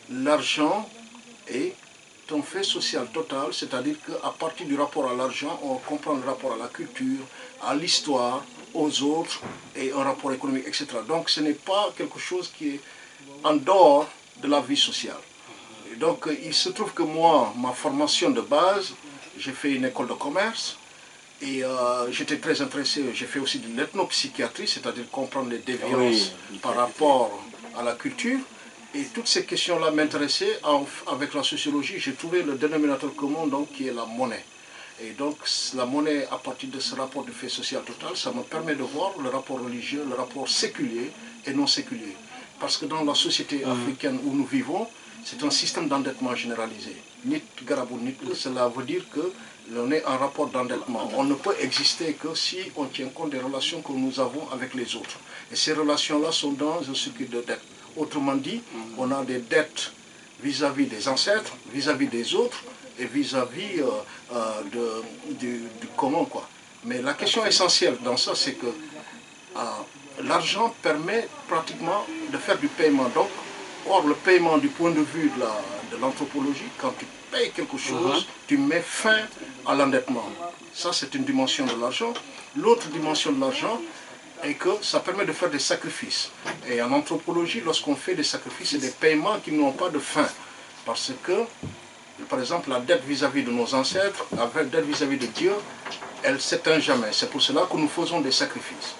L'argent est un fait social total, c'est-à-dire qu'à partir du rapport à l'argent, on comprend le rapport à la culture, à l'histoire, aux autres, et un rapport économique, etc. Donc ce n'est pas quelque chose qui est en dehors de la vie sociale. Et donc il se trouve que moi, ma formation de base, j'ai fait une école de commerce, et j'étais très intéressé, j'ai fait aussi de l'ethnopsychiatrie, c'est-à-dire comprendre les déviances par rapport à la culture. Et toutes ces questions-là m'intéressaient. Avec la sociologie, j'ai trouvé le dénominateur commun, donc, qui est la monnaie. Et donc la monnaie, à partir de ce rapport de fait social total, ça me permet de voir le rapport religieux, le rapport séculier et non séculier. Parce que dans la société africaine où nous vivons, c'est un système d'endettement généralisé. Nit garabou nit, cela veut dire que l'on est en rapport d'endettement. On ne peut exister que si on tient compte des relations que nous avons avec les autres. Et ces relations-là sont dans un circuit de dette. Autrement dit, on a des dettes vis-à-vis des ancêtres, vis-à-vis des autres et vis-à-vis du commun, quoi. Mais la question essentielle dans ça, c'est que l'argent permet pratiquement de faire du paiement. Donc, or, le paiement du point de vue de l'anthropologie, quand tu payes quelque chose, tu mets fin à l'endettement. Ça, c'est une dimension de l'argent. L'autre dimension de l'argent est que ça permet de faire des sacrifices. Et en anthropologie, lorsqu'on fait des sacrifices, c'est des paiements qui n'ont pas de fin. Parce que, par exemple, la dette vis-à-vis de nos ancêtres, la dette vis-à-vis de Dieu, elle ne s'éteint jamais. C'est pour cela que nous faisons des sacrifices.